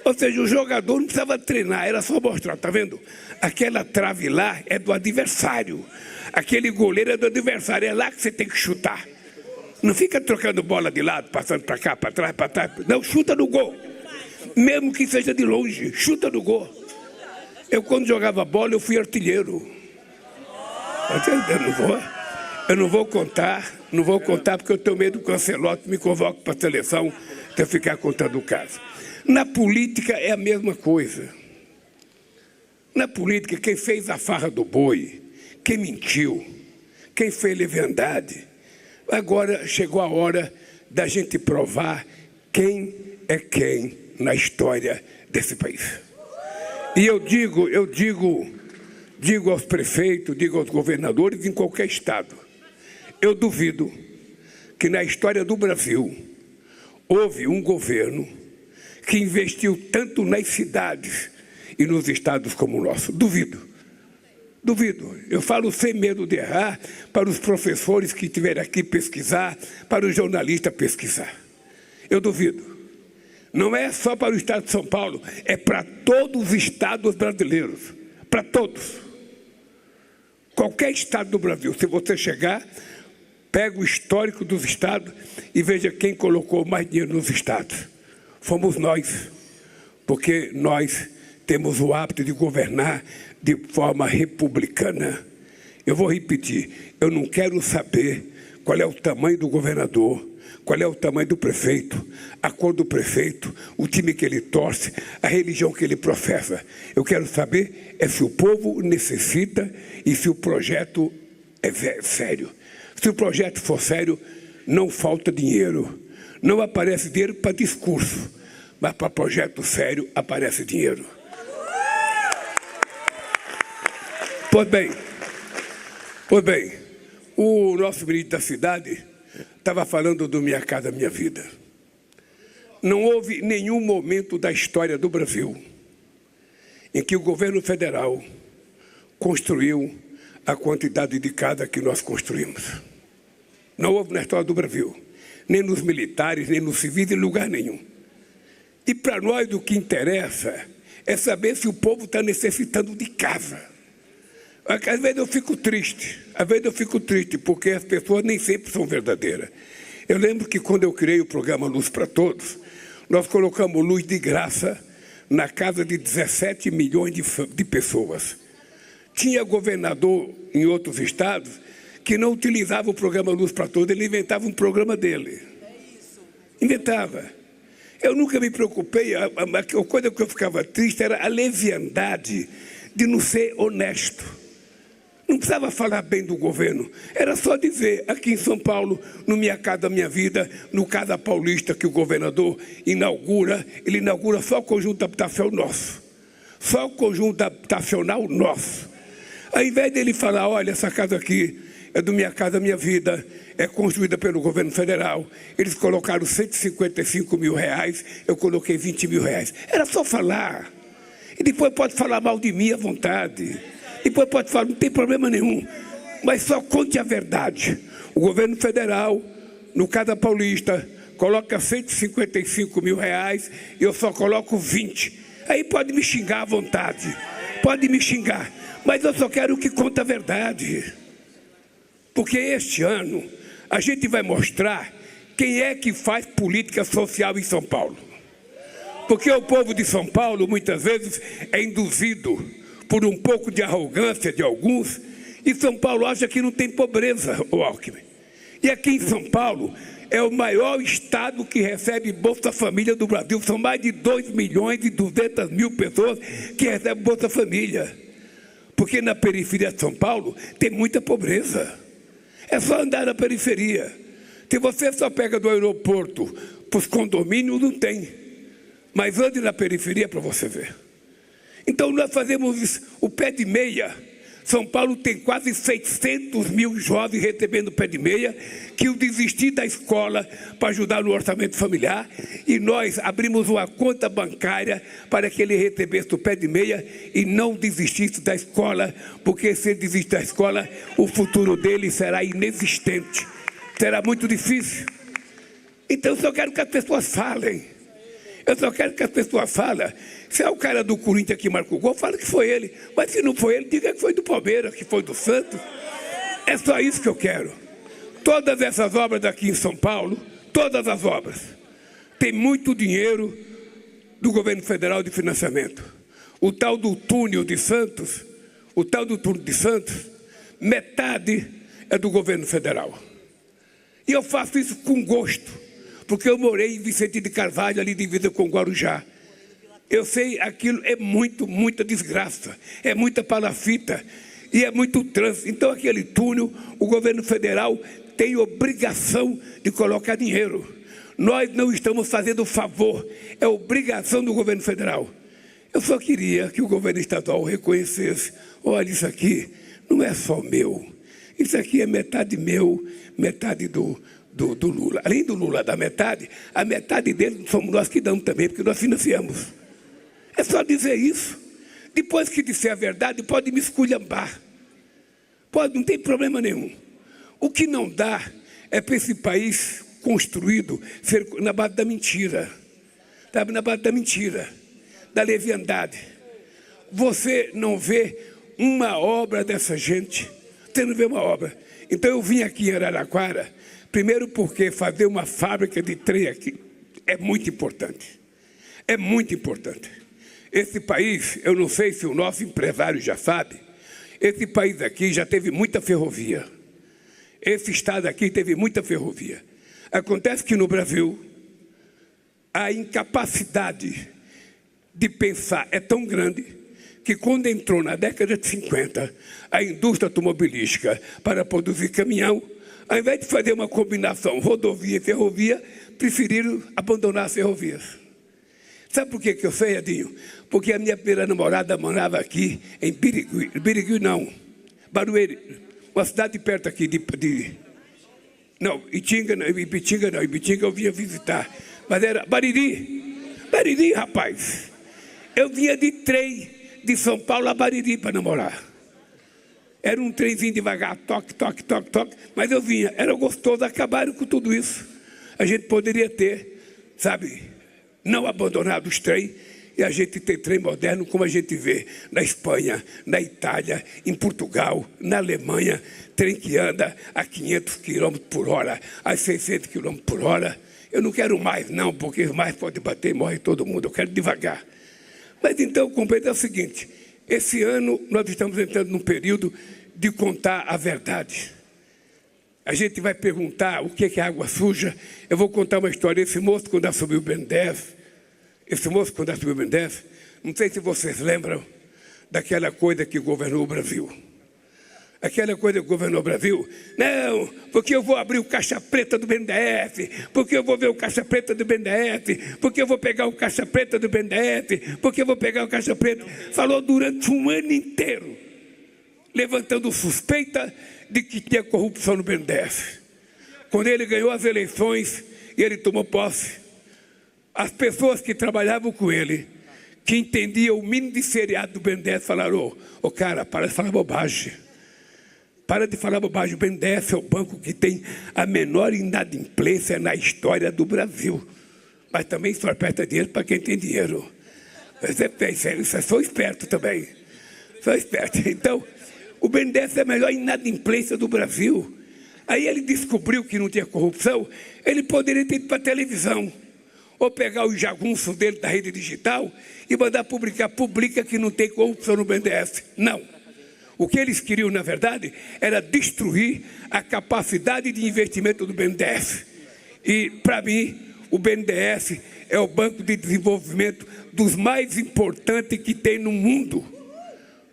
Speaker 8: Ou seja, o jogador não precisava treinar, era só mostrar, tá vendo? Aquela trave lá é do adversário. Aquele goleiro é do adversário, é lá que você tem que chutar. Não fica trocando bola de lado, passando para cá, para trás, para trás. Não, chuta no gol. Mesmo que seja de longe, chuta no gol. Eu, quando jogava bola, eu fui artilheiro. Eu não vou contar porque eu tenho medo que o Ancelotti me convoque para a seleção para ficar contando o caso. Na política é a mesma coisa. Na política, quem fez a farra do boi, quem mentiu, quem fez leviandade, agora chegou a hora da gente provar quem é quem na história desse país. E eu digo aos prefeitos, digo aos governadores em qualquer estado, eu duvido que na história do Brasil houve um governo que investiu tanto nas cidades e nos estados como o nosso. Duvido. Eu falo sem medo de errar para os professores que estiverem aqui pesquisar, para os jornalistas pesquisar. Eu duvido. Não é só para o estado de São Paulo, é para todos os estados brasileiros. Para todos. Qualquer estado do Brasil, se você chegar, pega o histórico dos estados e veja quem colocou mais dinheiro nos estados. Fomos nós, porque nós temos o hábito de governar de forma republicana. Eu vou repetir, eu não quero saber qual é o tamanho do governador, qual é o tamanho do prefeito, a cor do prefeito, o time que ele torce, a religião que ele professa. Eu quero saber se o povo necessita e se o projeto é sério. Se o projeto for sério, não falta dinheiro. Não aparece dinheiro para discurso, mas para projeto sério aparece dinheiro. Pois bem, o nosso ministro da cidade estava falando do Minha Casa Minha Vida. Não houve nenhum momento da história do Brasil em que o governo federal construiu a quantidade de casa que nós construímos. Não houve na história do Brasil, nem nos militares, nem nos civis, em lugar nenhum. E para nós o que interessa é saber se o povo está necessitando de casa. Às vezes eu fico triste, porque as pessoas nem sempre são verdadeiras. Eu lembro que quando eu criei o programa Luz para Todos, nós colocamos luz de graça na casa de 17 milhões de pessoas. Tinha governador em outros estados que não utilizava o programa Luz para Todos, ele inventava um programa dele. Inventava. Eu nunca me preocupei, a coisa que eu ficava triste era a leviandade de não ser honesto. Não precisava falar bem do governo, era só dizer, aqui em São Paulo, no Minha Casa Minha Vida, no Casa Paulista, que o governador inaugura, ele inaugura só o conjunto habitacional nosso. Só o conjunto habitacional nosso. Ao invés dele falar, olha, essa casa aqui é do Minha Casa Minha Vida, é construída pelo governo federal. Eles colocaram 155 mil reais, eu coloquei 20 mil reais. Era só falar. E depois pode falar mal de mim à vontade. Depois pode falar, não tem problema nenhum. Mas só conte a verdade. O governo federal, no Casa Paulista, coloca 155 mil reais e eu só coloco 20. Aí pode me xingar à vontade. Pode me xingar. Mas eu só quero que conte a verdade. Porque este ano a gente vai mostrar quem é que faz política social em São Paulo. Porque o povo de São Paulo muitas vezes é induzido por um pouco de arrogância de alguns, e São Paulo acha que não tem pobreza, o Alckmin. E aqui em São Paulo é o maior estado que recebe Bolsa Família do Brasil. São mais de 2.200.000 pessoas que recebem Bolsa Família. Porque na periferia de São Paulo tem muita pobreza. É só andar na periferia. Se você só pega do aeroporto para os condomínios, não tem. Mas ande na periferia para você ver. Então nós fazemos o pé de meia. São Paulo tem quase 600 mil jovens recebendo pé de meia, que o desistir da escola para ajudar no orçamento familiar, e nós abrimos uma conta bancária para que ele recebesse o pé de meia e não desistisse da escola, porque se ele desistir da escola, o futuro dele será inexistente, será muito difícil. Então eu só quero que as pessoas falem. Eu só quero que as pessoas falem. Se é o cara do Corinthians que marcou o gol, fala que foi ele. Mas se não foi ele, diga que foi do Palmeiras, que foi do Santos. É só isso que eu quero. Todas essas obras aqui em São Paulo, todas as obras, tem muito dinheiro do governo federal de financiamento. O tal do túnel de Santos, metade é do governo federal. E eu faço isso com gosto. Porque eu morei em Vicente de Carvalho, ali divisa com Guarujá. Eu sei, aquilo é muita desgraça, é muita palafita e é muito trânsito. Então, aquele túnel, o governo federal tem obrigação de colocar dinheiro. Nós não estamos fazendo favor, é obrigação do governo federal. Eu só queria que o governo estadual reconhecesse, olha, isso aqui não é só meu, isso aqui é metade meu, metade do Lula. Além do Lula da metade, a metade dele somos nós que damos também, porque nós financiamos. É só dizer isso. Depois que disser a verdade, pode me esculhambar. Pode, não tem problema nenhum. O que não dá é para esse país construído ser na base da mentira. Sabe, na base da mentira, da leviandade. Você não vê uma obra dessa gente. Você não vê uma obra. Então eu vim aqui em Araraquara, primeiro porque fazer uma fábrica de trem aqui é muito importante. É muito importante. Esse país, eu não sei se o nosso empresário já sabe, esse país aqui já teve muita ferrovia. Esse estado aqui teve muita ferrovia. Acontece que no Brasil, a incapacidade de pensar é tão grande que quando entrou na década de 50, a indústria automobilística para produzir caminhão, ao invés de fazer uma combinação rodovia e ferrovia, preferiram abandonar as ferrovias. Sabe por que eu sei, Edinho? Porque a minha primeira namorada morava aqui em Birigui não, Barueri, uma cidade perto aqui não, Itinga não, Ibitinga não, Ibitinga eu vinha visitar, mas era Bariri, rapaz. Eu vinha de trem de São Paulo a Bariri para namorar. Era um trenzinho devagar, toque, toque, toque, toque, mas eu vinha, era gostoso, acabaram com tudo isso. A gente poderia ter, sabe, não abandonado os trens e a gente ter trem moderno como a gente vê na Espanha, na Itália, em Portugal, na Alemanha, trem que anda a 500 km por hora, a 600 km por hora. Eu não quero mais não, porque mais pode bater e morre todo mundo, eu quero devagar. Mas então, compreendo é o seguinte, esse ano nós estamos entrando num período de contar a verdade. A gente vai perguntar o que é água suja. Eu vou contar uma história. Esse moço, quando assumiu o BNDES, não sei se vocês lembram daquela coisa que governou o Brasil. Aquela coisa que governou o Brasil, não, porque eu vou abrir o caixa preta do BNDES, porque eu vou ver o caixa preta do BNDES, porque eu vou pegar o caixa preta do BNDES, porque eu vou pegar o caixa preta. Falou durante um ano inteiro, levantando suspeita de que tinha corrupção no BNDES. Quando ele ganhou as eleições e ele tomou posse, as pessoas que trabalhavam com ele, que entendiam o mínimo de seriado do BNDES, falaram: ô cara, para de falar bobagem. Para de falar bobagem. O BNDES é o banco que tem a menor inadimplência na história do Brasil. Mas também só presta dinheiro para quem tem dinheiro. Você sou esperto também. Sou esperto. Então, o BNDES é a melhor inadimplência do Brasil. Aí ele descobriu que não tinha corrupção, ele poderia ter ido para a televisão. Ou pegar os jagunços dele da rede digital e mandar publica que não tem corrupção no BNDES. Não. O que eles queriam, na verdade, era destruir a capacidade de investimento do BNDES. E, para mim, o BNDES é o banco de desenvolvimento dos mais importantes que tem no mundo.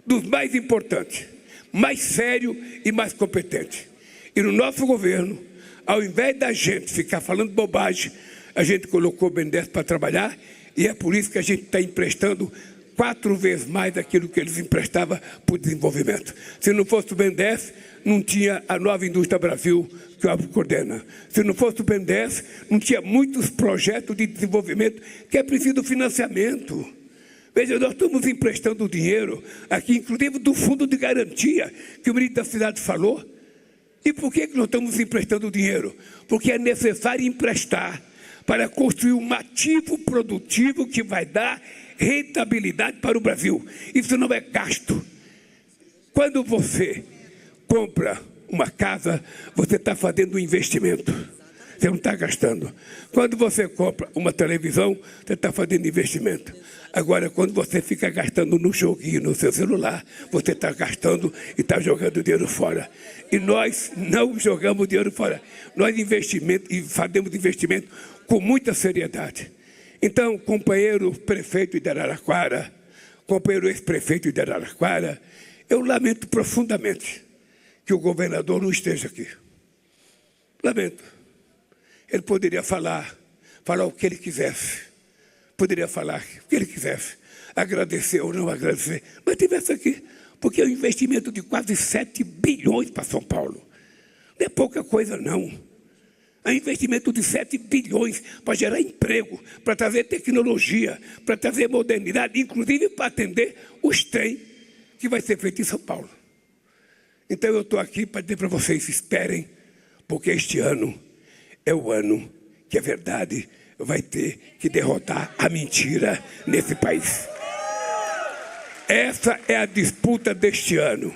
Speaker 8: Dos mais importantes. Mais sério e mais competente. E no nosso governo, ao invés da gente ficar falando bobagem, a gente colocou o BNDES para trabalhar e é por isso que a gente está emprestando 4 vezes mais daquilo que eles emprestavam para o desenvolvimento. Se não fosse o BNDES, não tinha a Nova Indústria Brasil, que o Álvaro coordena. Se não fosse o BNDES, não tinha muitos projetos de desenvolvimento que é preciso financiamento. Veja, nós estamos emprestando dinheiro aqui, inclusive do fundo de garantia, que o ministro da Cidade falou. E por que nós estamos emprestando dinheiro? Porque é necessário emprestar para construir um ativo produtivo que vai dar rentabilidade para o Brasil. Isso não é gasto. Quando você compra uma casa, você está fazendo um investimento. Você não está gastando. Quando você compra uma televisão, você está fazendo investimento. Agora, quando você fica gastando no joguinho, no seu celular, você está gastando e está jogando dinheiro fora. E nós não jogamos dinheiro fora. Nós fazemos investimento com muita seriedade. Então, companheiro prefeito de Araraquara, companheiro ex-prefeito de Araraquara, eu lamento profundamente que o governador não esteja aqui. Lamento. Ele poderia falar o que ele quisesse. Poderia falar o que ele quisesse. Agradecer ou não agradecer. Mas tivesse aqui. Porque é um investimento de quase 7 bilhões para São Paulo. Não é pouca coisa, não. É um investimento de 7 bilhões para gerar emprego, para trazer tecnologia, para trazer modernidade, inclusive para atender os trens que vai ser feito em São Paulo. Então eu estou aqui para dizer para vocês, esperem, porque este ano é o ano que a verdade vai ter que derrotar a mentira nesse país. Essa é a disputa deste ano.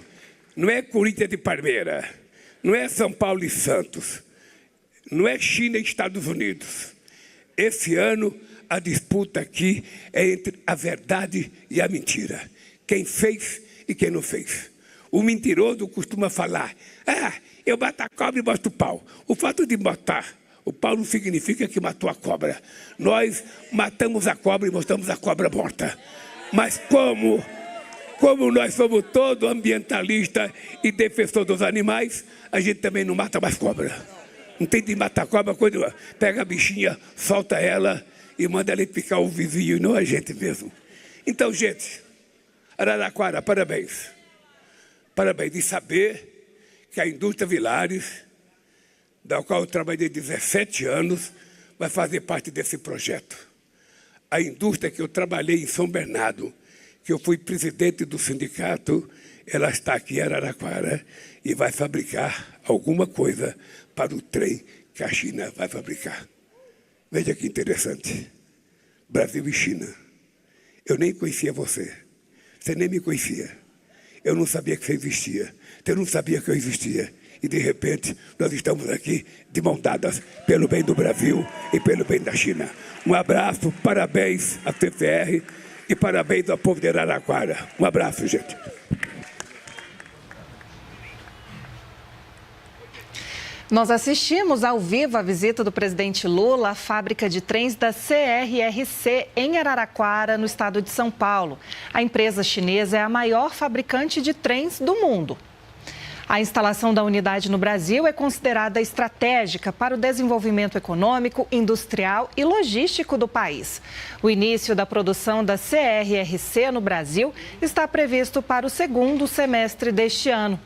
Speaker 8: Não é Corinthians de Palmeiras, não é São Paulo e Santos, não é China e Estados Unidos. Esse ano a disputa aqui é entre a verdade e a mentira. Quem fez e quem não fez. O mentiroso costuma falar: eu bato a cobra e boto o pau. O fato de botar o pau não significa que matou a cobra. Nós matamos a cobra e mostramos a cobra morta. Mas como nós somos todos ambientalistas e defensores dos animais, a gente também não mata mais cobra. Não tem de matar cobra quando pega a bichinha, solta ela e manda ela picar o vizinho, e não a gente mesmo. Então, gente, Araraquara, parabéns. Parabéns. E saber que a indústria Vilares, da qual eu trabalhei 17 anos, vai fazer parte desse projeto. A indústria que eu trabalhei em São Bernardo, que eu fui presidente do sindicato, ela está aqui em Araraquara e vai fabricar alguma coisa para o trem que a China vai fabricar. Veja que interessante. Brasil e China. Eu nem conhecia você. Você nem me conhecia. Eu não sabia que você existia. Você não sabia que eu existia. E, de repente, nós estamos aqui de mãos dadas pelo bem do Brasil e pelo bem da China. Um abraço, parabéns à CCR e parabéns ao povo de Araraquara. Um abraço, gente.
Speaker 9: Nós assistimos ao vivo a visita do presidente Lula à fábrica de trens da CRRC em Araraquara, no estado de São Paulo. A empresa chinesa é a maior fabricante de trens do mundo. A instalação da unidade no Brasil é considerada estratégica para o desenvolvimento econômico, industrial e logístico do país. O início da produção da CRRC no Brasil está previsto para o segundo semestre deste ano.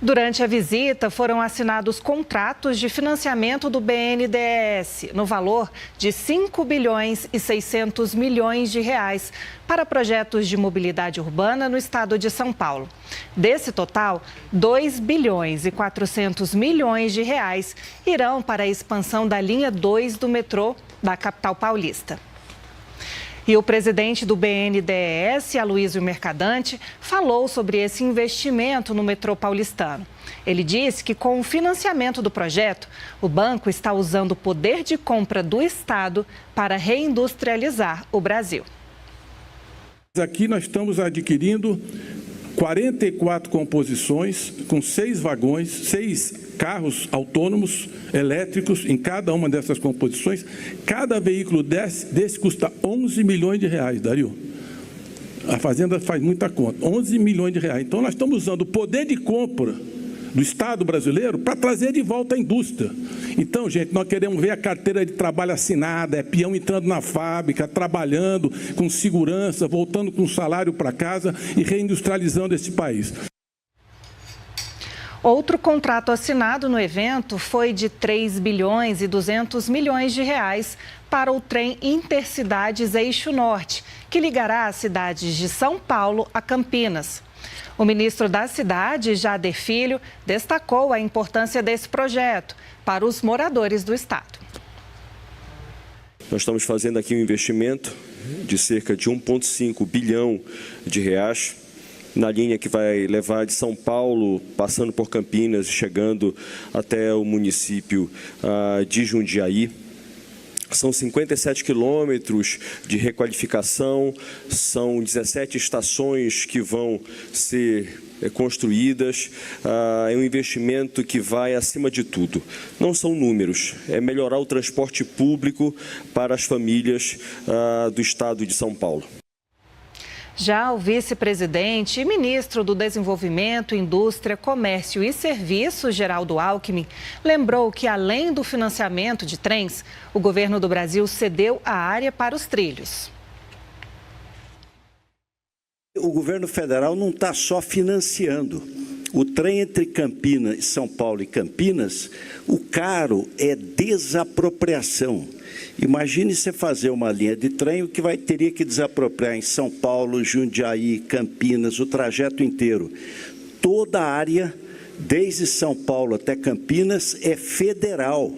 Speaker 9: Durante a visita, foram assinados contratos de financiamento do BNDES, no valor de 5 bilhões e 600 milhões de reais, para projetos de mobilidade urbana no estado de São Paulo. Desse total, 2 bilhões e 400 milhões de reais irão para a expansão da linha 2 do metrô da capital paulista. E o presidente do BNDES, Aloísio Mercadante, falou sobre esse investimento no metrô paulistano. Ele disse que com o financiamento do projeto, o banco está usando o poder de compra do Estado para reindustrializar o Brasil.
Speaker 3: Aqui nós estamos adquirindo 44 composições com 6 vagões, 6 carros autônomos elétricos em cada uma dessas composições. Cada veículo desse custa 11 milhões de reais, Dario. A Fazenda faz muita conta, 11 milhões de reais. Então nós estamos usando o poder de compra do Estado brasileiro para trazer de volta a indústria. Então, gente, nós queremos ver a carteira de trabalho assinada, é peão entrando na fábrica, trabalhando com segurança, voltando com salário para casa e reindustrializando esse país.
Speaker 9: Outro contrato assinado no evento foi de 3 bilhões e 200 milhões de reais para o trem Intercidades Eixo Norte, que ligará as cidades de São Paulo a Campinas. O ministro da Cidade, Jader Filho, destacou a importância desse projeto para os moradores do estado.
Speaker 5: Nós estamos fazendo aqui um investimento de cerca de 1,5 bilhão de reais na linha que vai levar de São Paulo, passando por Campinas e chegando até o município de Jundiaí. São 57 quilômetros de requalificação, são 17 estações que vão ser construídas. É um investimento que vai acima de tudo. Não são números, é melhorar o transporte público para as famílias do estado de São Paulo.
Speaker 9: Já o vice-presidente e ministro do Desenvolvimento, Indústria, Comércio e Serviços, Geraldo Alckmin, lembrou que, além do financiamento de trens, o governo do Brasil cedeu a área para os trilhos.
Speaker 6: O governo federal não está só financiando. O trem entre Campinas, São Paulo e Campinas, o caro é desapropriação. Imagine você fazer uma linha de trem, o que teria que desapropriar em São Paulo, Jundiaí, Campinas, o trajeto inteiro. Toda a área, desde São Paulo até Campinas, é federal,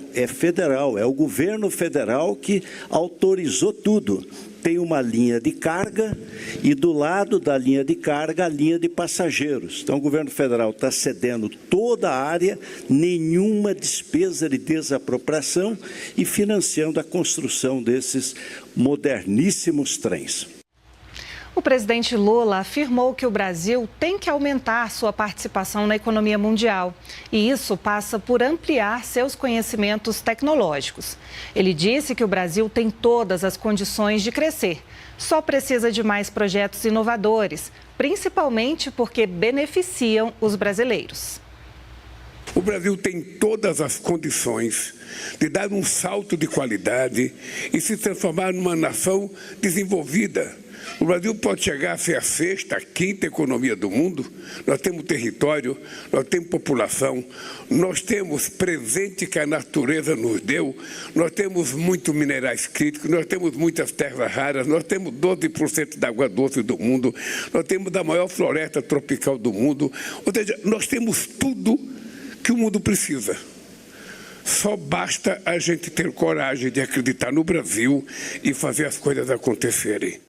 Speaker 6: é o governo federal que autorizou tudo. Tem uma linha de carga e do lado da linha de carga a linha de passageiros. Então o governo federal está cedendo toda a área, nenhuma despesa de desapropriação e financiando a construção desses moderníssimos trens.
Speaker 9: O presidente Lula afirmou que o Brasil tem que aumentar sua participação na economia mundial. E isso passa por ampliar seus conhecimentos tecnológicos. Ele disse que o Brasil tem todas as condições de crescer. Só precisa de mais projetos inovadores, principalmente porque beneficiam os brasileiros.
Speaker 8: O Brasil tem todas as condições de dar um salto de qualidade e se transformar numa nação desenvolvida. O Brasil pode chegar a ser a 6ª, a 5ª economia do mundo. Nós temos território, nós temos população, nós temos presente que a natureza nos deu, nós temos muitos minerais críticos, nós temos muitas terras raras, nós temos 12% da água doce do mundo, nós temos a maior floresta tropical do mundo. Ou seja, nós temos tudo que o mundo precisa. Só basta a gente ter coragem de acreditar no Brasil e fazer as coisas acontecerem.